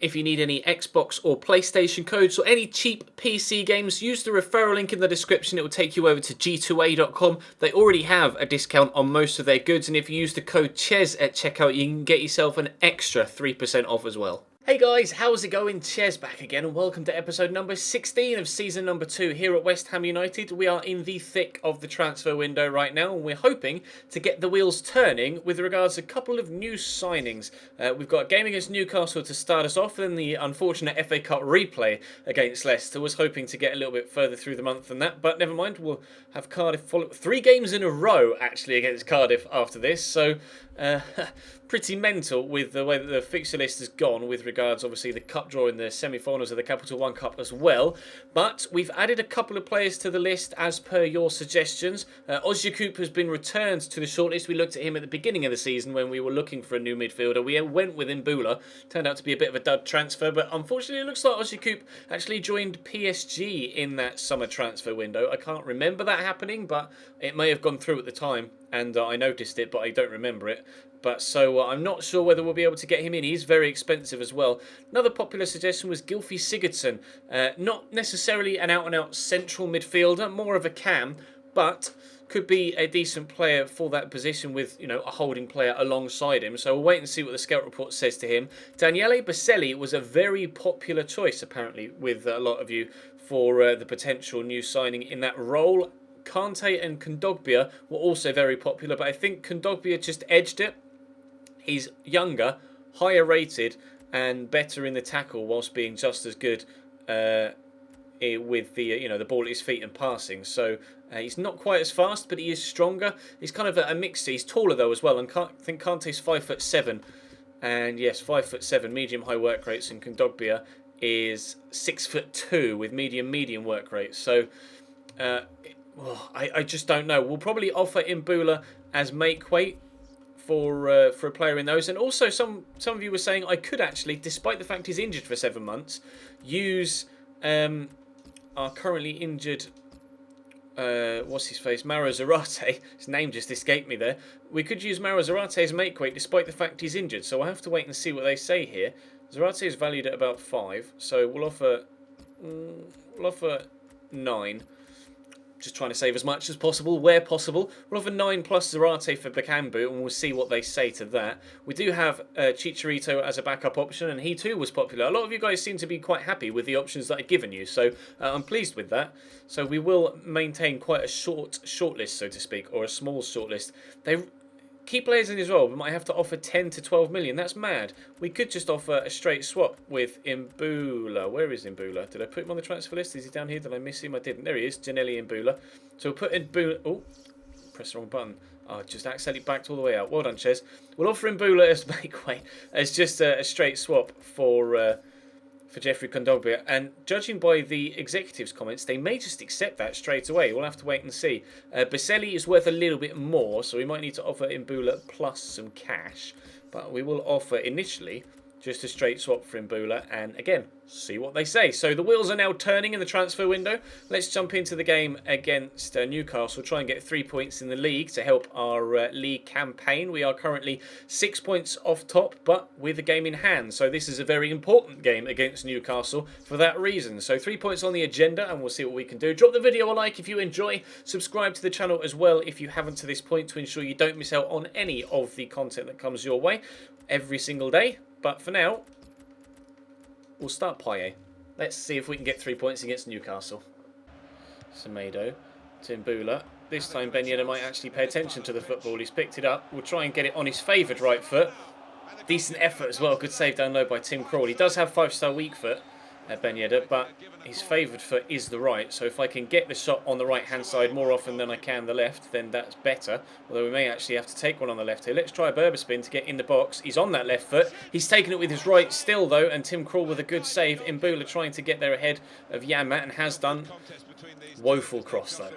If you need any Xbox or PlayStation codes or any cheap PC games, use the referral link in the description. It will take you over to g2a.com. They already have a discount on most of their goods, and if you use the code CHES at checkout, you can get yourself an extra 3% off as well. Hey guys, how's it going? Ches back again, and welcome to episode number 16 of season number 2 here at West Ham United. We are in the thick of the transfer window right now, and we're hoping to get the wheels turning with regards to a couple of new signings. We've got a game against Newcastle to start us off, and the unfortunate FA Cup replay against Leicester. Was hoping to get a little bit further through the month than that, but never mind. We'll have Cardiff follow 3 games in a row actually against Cardiff after this, so pretty mental with the way that the fixture list has gone with regards, obviously, the cup draw in the semi-finals of the Capital One Cup as well. But we've added a couple of players to the list as per your suggestions. Ozyakup has been returned to the shortlist. We looked at him at the beginning of the season when we were looking for a new midfielder. We went with Mbula. Turned out to be a bit of a dud transfer, but unfortunately it looks like Ozyakup actually joined PSG in that summer transfer window. I can't remember that happening, but it may have gone through at the time, and I noticed it, but I don't remember it. But so I'm not sure whether we'll be able to get him in. He's very expensive as well. Another popular suggestion was Gylfi Sigurdsson. Not necessarily an out-and-out central midfielder, more of a cam, but could be a decent player for that position with, you know, a holding player alongside him. So we'll wait and see what the scout report says to him. Daniele Baselli was a very popular choice, apparently, with a lot of you for the potential new signing in that role. Kante and Kondogbia were also very popular, but I think Kondogbia just edged it. He's younger, higher rated, and better in the tackle, whilst being just as good with the the ball at his feet and passing. So he's not quite as fast, but he is stronger. He's kind of a mixture. He's taller though as well, and I think Kante's 5'7", and yes, 5'7", medium-high work rates, and Kondogbia is 6'2" with medium work rates. So I just don't know. We'll probably offer Mbula as make weight for a player in those. And also some of you were saying I could actually, despite the fact he's injured for 7 months, use our currently injured what's his face, Mauro Zarate. His name just escaped me there. We could use Mauro Zarate as make weight despite the fact he's injured, so I'll have to wait and see what they say here. Zarate is valued at about 5, so we'll offer 9. Just trying to save as much as possible where possible. We'll have a 9 plus Zarate for Bakambu, and we'll see what they say to that. We do have Chicharito as a backup option, and he too was popular. A lot of you guys seem to be quite happy with the options that I've given you, so I'm pleased with that. So we will maintain quite a shortlist, so to speak, or a small shortlist. They key players in his role, we might have to offer 10 to 12 million. That's mad. We could just offer a straight swap with Mbula. Where is Mbula? Did I put him on the transfer list? Is he down here? Did I miss him? I didn't. There he is, Janelli Mbula. So we'll put Mbula. Oh, press the wrong button. Oh, just accidentally backed all the way out. Well done, Ches. We'll offer Mbula as make weight, as just a straight swap for Jeffrey Kondogbia, and judging by the executives' comments, they may just accept that straight away. We'll have to wait and see. Baselli is worth a little bit more, so we might need to offer Mbula plus some cash, but we will offer initially just a straight swap for Mbula, and again, see what they say. So the wheels are now turning in the transfer window. Let's jump into the game against Newcastle. Try and get 3 points in the league to help our league campaign. We are currently 6 points off top, but with a game in hand. So this is a very important game against Newcastle for that reason. So 3 points on the agenda, and we'll see what we can do. Drop the video a like if you enjoy. Subscribe to the channel as well if you haven't to this point, to ensure you don't miss out on any of the content that comes your way every single day. But for now, we'll start Payet. Let's see if we can get 3 points against Newcastle. Semedo, Mbula. This time Ben Yedder might actually pay attention to the football. He's picked it up. We'll try and get it on his favoured right foot. Decent effort as well. Good save down low by Tim Krul. He does have 5-star weak foot, Ben Yedder, but his favoured foot is the right. So if I can get the shot on the right-hand side more often than I can the left, then that's better. Although we may actually have to take one on the left here. Let's try a Berber spin to get in the box. He's on that left foot. He's taken it with his right still, though, and Tim Krul with a good save. Mbula trying to get there ahead of Yanmat, and has done. Woeful cross, though.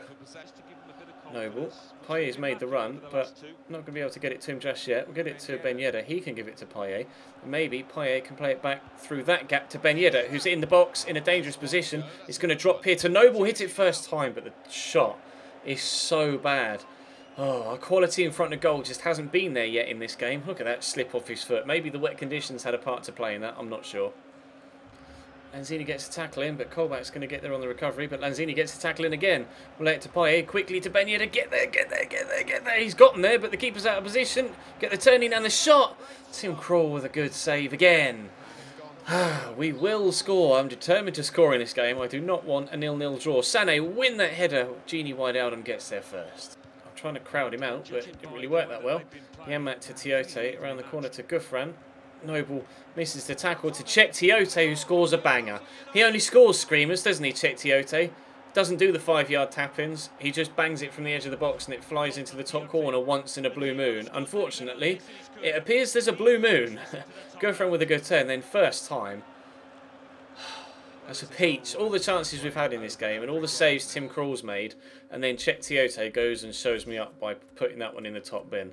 Noble. Payet's made the run, but not going to be able to get it to him just yet. We'll get it to Ben Yedder. He can give it to Payet. Maybe Payet can play it back through that gap to Ben Yedder, who's in the box in a dangerous position. It's going to drop here to Noble. Hit it first time, but the shot is so bad. Oh, our quality in front of goal just hasn't been there yet in this game. Look at that slip off his foot. Maybe the wet conditions had a part to play in that. I'm not sure. Lanzini gets a tackle in, but Colback's going to get there on the recovery. But Lanzini gets a tackle in again. We'll let it to Payet. Quickly to Ben Yedder. Get there, get there, get there, get there. He's gotten there, but the keeper's out of position. Get the turning and the shot. Tim Krul with a good save again. We will score. I'm determined to score in this game. I do not want a 0-0 draw. Sané win that header. Genie Wijnaldum gets there first. I'm trying to crowd him out, but it didn't really work that well. Yamat to Tiote. Around the corner to Gouffran. Noble misses the tackle to Czech Tiote, who scores a banger. He only scores screamers, doesn't he, Czech Tiote? Doesn't do the 5-yard tap-ins. He just bangs it from the edge of the box and it flies into the top corner once in a blue moon. Unfortunately, it appears there's a blue moon. Gouffran with a good turn, then first time. That's a peach. All the chances we've had in this game and all the saves Tim Krul's made, and then Czech Tiote goes and shows me up by putting that one in the top bin.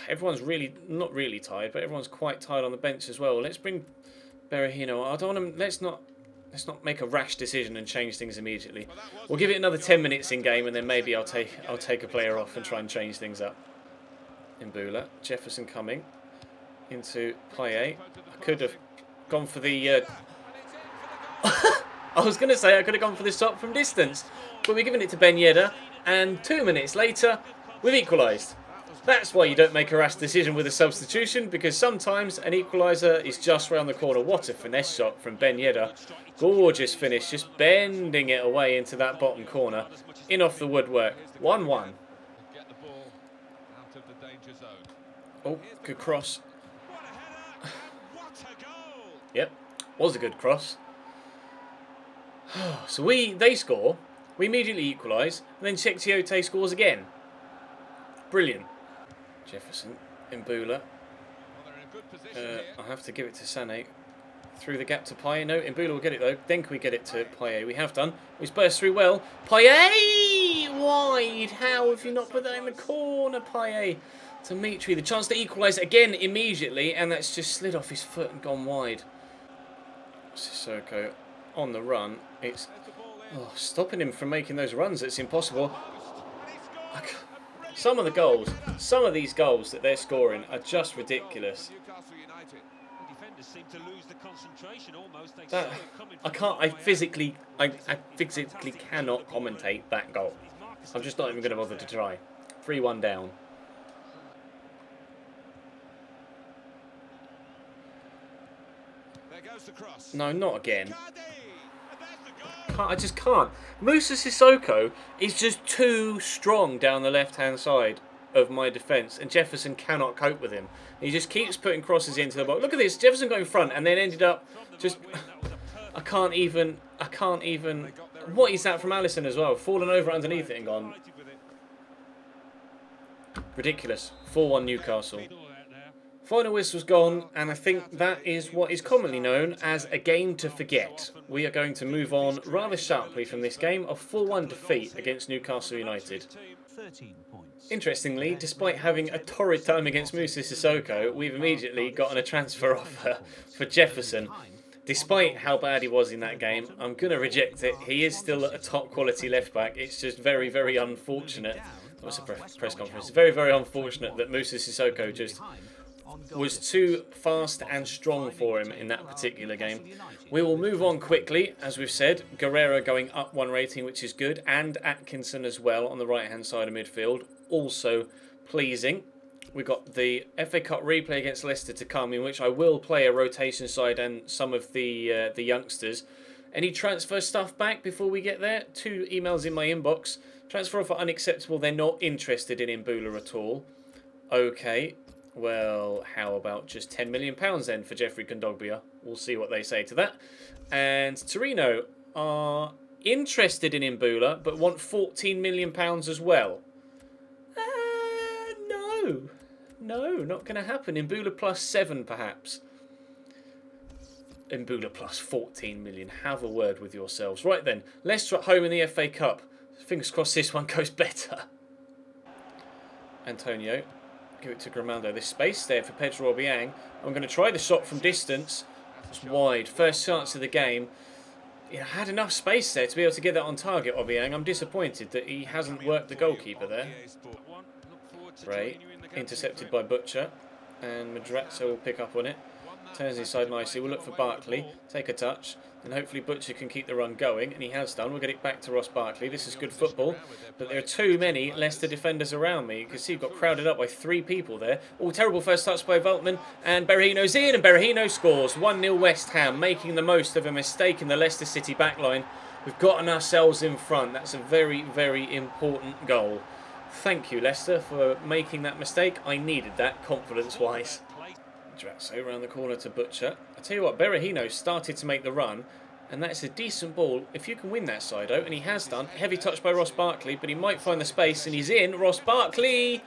Everyone's really, not really tired, but everyone's quite tired on the bench as well. Let's bring Berahino. I don't want to, let's not make a rash decision and change things immediately. We'll give it another 10 minutes in game, and then maybe I'll take a player off and try and change things up. Mbula, Jefferson coming into Payet. I could have gone for the. I was going to say I could have gone for the shot from distance, but we're giving it to Ben Yedder, and 2 minutes later we've equalised. That's why you don't make a rash decision with a substitution, because sometimes an equaliser is just round the corner. What a finesse shot from Ben Yedder. Gorgeous finish, just bending it away into that bottom corner. In off the woodwork. 1-1. Oh, good cross. Yep, was a good cross. So they score, we immediately equalise, and then Czech Tiote scores again. Brilliant. Jefferson, Mbula. I have to give it to Sané. Through the gap to Payet. No, Mbula will get it though. Then can we get it to Payet? We have done. He's burst through well. Payet! Wide! How have you not put that in the corner, Payet? Dimitri, the chance to equalise again immediately, and that's just slid off his foot and gone wide. Sissoko on the run. It's stopping him from making those runs. It's impossible. Some of these goals that they're scoring are just ridiculous. I physically cannot commentate that goal. I'm just not even going to bother to try. 3-1 down. No, not again. I just can't. Moussa Sissoko is just too strong down the left-hand side of my defence, and Jefferson cannot cope with him. He just keeps putting crosses into the box. Look at this. Jefferson got in front and then ended up just... I can't even... What is that from Alisson as well? Fallen over underneath it and gone... Ridiculous. 4-1 Newcastle. Final whistle's gone, and I think that is what is commonly known as a game to forget. We are going to move on rather sharply from this game of 4-1 defeat against Newcastle United. Interestingly, despite having a torrid time against Moussa Sissoko, we've immediately gotten a transfer offer for Jefferson. Despite how bad he was in that game, I'm going to reject it. He is still a top quality left back. It's just very, very unfortunate. What's a press conference? It's very, very unfortunate that Moussa Sissoko just was too fast and strong for him in that particular game. We will move on quickly, as we've said. Guerrero going up 1 rating, which is good, and Atkinson as well on the right-hand side of midfield, also pleasing. We've got the FA Cup replay against Leicester to come, in which I will play a rotation side and some of the youngsters. Any transfer stuff back before we get there? 2 emails in my inbox. Transfer offer unacceptable. They're not interested in Mbula at all. Okay. Well, how about just £10 million then for Jeffrey Kondogbia? We'll see what they say to that. And Torino are interested in Mbula, but want £14 million as well. No, not going to happen. Mbula plus 7, perhaps. Mbula plus 14 million. Have a word with yourselves. Right then, Leicester at home in the FA Cup. Fingers crossed this one goes better. Antonio. Give it to Grimaldo. This space there for Pedro Obiang. I'm going to try the shot from distance. It's wide. First chance of the game. He had enough space there to be able to get that on target, Obiang. I'm disappointed that he hasn't worked the goalkeeper there. Ray. Intercepted by Butcher. And Madrazo will pick up on it. Turns inside nicely. We'll look for Barkley. Take a touch. And hopefully Butcher can keep the run going. And he has done. We'll get it back to Ross Barkley. This is good football. But there are too many Leicester defenders around me. You can see we've got crowded up by 3 people there. Oh, terrible first touch by Veltman. And Berahino's in. And Berahino scores. 1-0 West Ham. Making the most of a mistake in the Leicester City backline. We've gotten ourselves in front. That's a very, very important goal. Thank you, Leicester, for making that mistake. I needed that, confidence-wise. Drazzo around the corner to Butcher. I tell you what, Berahino started to make the run, and that's a decent ball. If you can win that side out, and he has done. Heavy touch by Ross Barkley, but he might find the space, and he's in. Ross Barkley!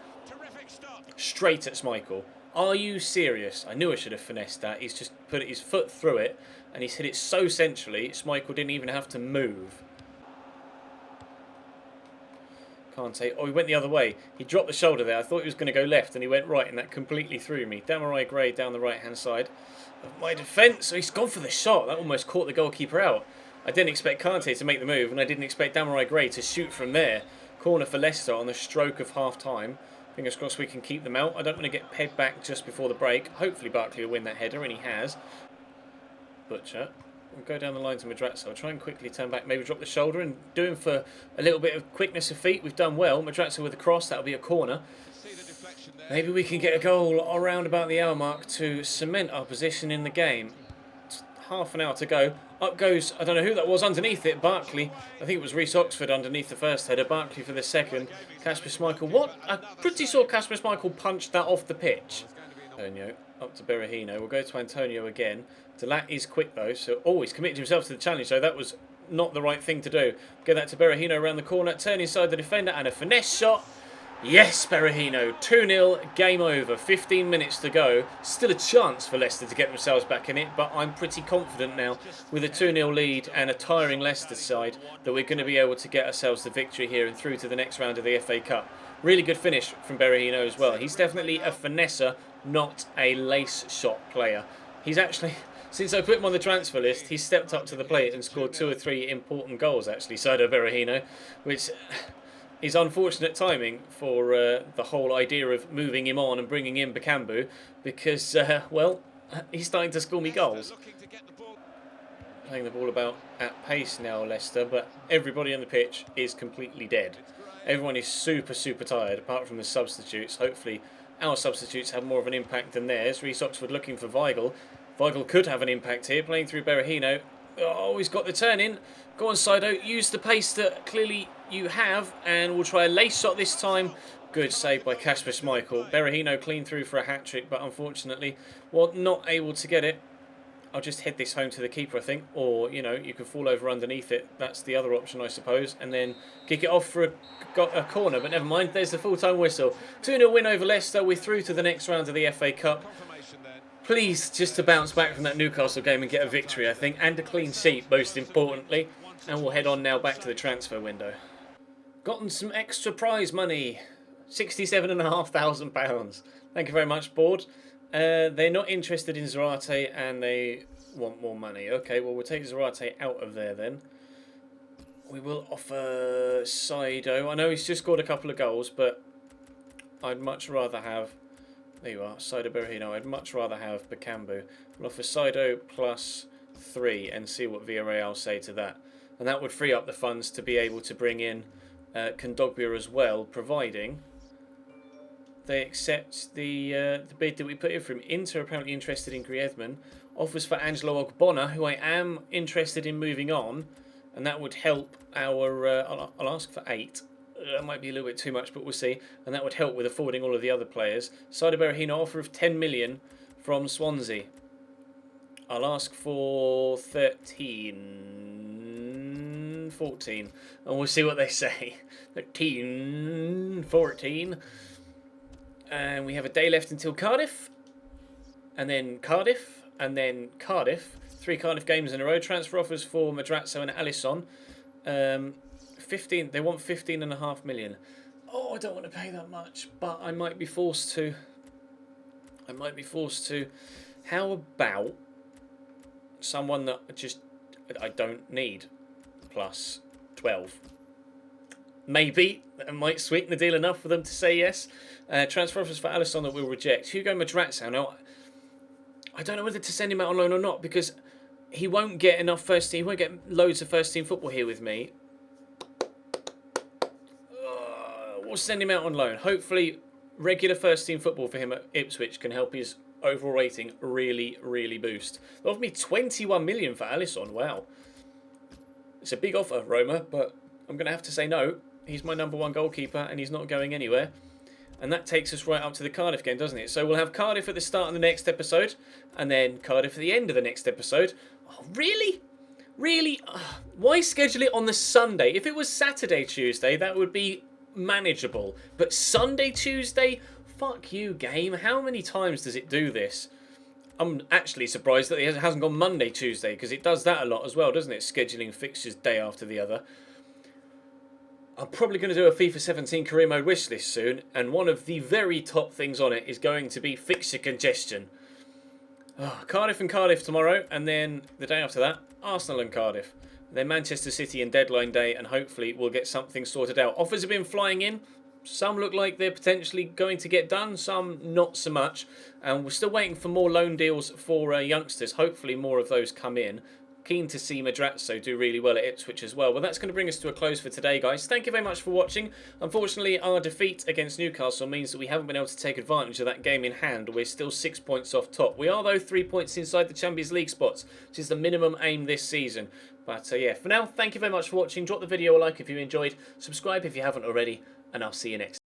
Straight at Schmeichel. Are you serious? I knew I should have finessed that. He's just put his foot through it, and he's hit it so centrally, Schmeichel didn't even have to move. Can't say. Oh, he went the other way. He dropped the shoulder there. I thought he was going to go left, and he went right, and that completely threw me. Demarai Gray down the right-hand side of my defence. So he's gone for the shot. That almost caught the goalkeeper out. I didn't expect Kante to make the move, and I didn't expect Demarai Gray to shoot from there. Corner for Leicester on the stroke of half-time. Fingers crossed we can keep them out. I don't want to get pegged back just before the break. Hopefully Barkley will win that header, and he has. Butcher. We'll go down the line to Madrazo. I'll try and quickly turn back, maybe drop the shoulder, and do him for a little bit of quickness of feet. We've done well. Madrazo with a cross, that'll be a corner. Maybe we can get a goal around about the hour mark to cement our position in the game. It's half an hour to go. Up goes, I don't know who that was underneath it, Barkley. I think it was Reece Oxford underneath the first header, Barkley for the second. Kasper Schmeichel, what? I'm pretty sure Kasper Schmeichel punched that off the pitch. Antonio, up to Berahino. We'll go to Antonio again. Delat is quick though, so he's committed himself to the challenge, so that was not the right thing to do. Get that to Berahino around the corner, turn inside the defender, and a finesse shot. Yes, Berahino, 2-0, game over, 15 minutes to go. Still a chance for Leicester to get themselves back in it, but I'm pretty confident now with a 2-0 lead and a tiring Leicester side that we're going to be able to get ourselves the victory here and through to the next round of the FA Cup. Really good finish from Berahino as well. He's definitely a finesser, not a lace shot player. He's actually, since I put him on the transfer list, he's stepped up to the plate and scored 2 or 3 important goals actually, Saido Berahino, which is unfortunate timing for the whole idea of moving him on and bringing in Bakambu, because, well, he's starting to score me goals. Playing the ball about at pace now, Leicester, but everybody on the pitch is completely dead. Everyone is super, super tired, apart from the substitutes. Hopefully our substitutes have more of an impact than theirs. Reece Oxford looking for Weigl. Weigl could have an impact here, playing through Berahino. Oh, he's got the turn in. Go on, Saido. Use the pace that clearly you have, and we'll try a lace shot this time. Good save by Kasper Schmeichel. Berahino clean through for a hat-trick, but unfortunately, well, not able to get it. I'll just head this home to the keeper, I think. Or, you know, you can fall over underneath it. That's the other option, I suppose. And then kick it off for a corner. But never mind, there's the full-time whistle. 2-0 win over Leicester. We're through to the next round of the FA Cup. Please, just to bounce back from that Newcastle game and get a victory, I think. And a clean sheet, most importantly. And we'll head on now back to the transfer window. Gotten some extra prize money. £67,500. Thank you very much, board. They're not interested in Zarate and they want more money. Okay, well, we'll take Zarate out of there then. We will offer Saido. I know he's just scored a couple of goals, but I'd much rather have... There you are, Saido Berahino. I'd much rather have Bakambu. We'll offer Saido plus 3 and see what Villarreal say to that. And that would free up the funds to be able to bring in Kondogbia as well, providing they accept the bid that we put in for him. Inter apparently interested in Griezmann. Offers for Angelo Ogbonna, who I am interested in moving on, and that would help our... I'll ask for 8. That might be a little bit too much, but we'll see. And that would help with affording all of the other players. Saido Berahino, offer of 10 million from Swansea. I'll ask for 13, 14, and we'll see what they say. 13, 14. And we have a day left until Cardiff, and then Cardiff, and then Cardiff. 3 Cardiff games in a row. Transfer offers for Madrazo and Alisson. 15. They want 15.5 million. Oh, I don't want to pay that much, but I might be forced to. How about someone that I don't need? Plus 12. Maybe that might sweeten the deal enough for them to say yes. Transfer offers for Alisson that we'll reject. Hugo Madrazo. Now, I don't know whether to send him out on loan or not, because he won't get enough first team. He won't get loads of first team football here with me. We'll send him out on loan. Hopefully, regular first team football for him at Ipswich can help his overall rating really, really boost. They offered me 21 million for Alisson. Wow. It's a big offer, Roma, but I'm going to have to say no. He's my #1 goalkeeper and he's not going anywhere. And that takes us right up to the Cardiff game, doesn't it? So we'll have Cardiff at the start of the next episode and then Cardiff at the end of the next episode. Oh, really? Really? Why schedule it on the Sunday? If it was Saturday, Tuesday, that would be manageable. But Sunday, Tuesday? Fuck you, game. How many times does it do this? I'm actually surprised that it hasn't gone Monday, Tuesday, because it does that a lot as well, doesn't it? Scheduling fixtures day after the other. I'm probably going to do a FIFA 17 career mode wish list soon, and one of the very top things on it is going to be fixture congestion. Cardiff and Cardiff tomorrow, and then the day after that, Arsenal and Cardiff. Then Manchester City and deadline day, and hopefully we'll get something sorted out. Offers have been flying in. Some look like they're potentially going to get done, some not so much. And we're still waiting for more loan deals for youngsters. Hopefully more of those come in. Keen to see Madrazo do really well at Ipswich as well. Well, that's going to bring us to a close for today, guys. Thank you very much for watching. Unfortunately, our defeat against Newcastle means that we haven't been able to take advantage of that game in hand. We're still 6 points off top. We are, though, 3 points inside the Champions League spots, which is the minimum aim this season. But, yeah, for now, thank you very much for watching. Drop the video a like if you enjoyed. Subscribe if you haven't already. And I'll see you next time.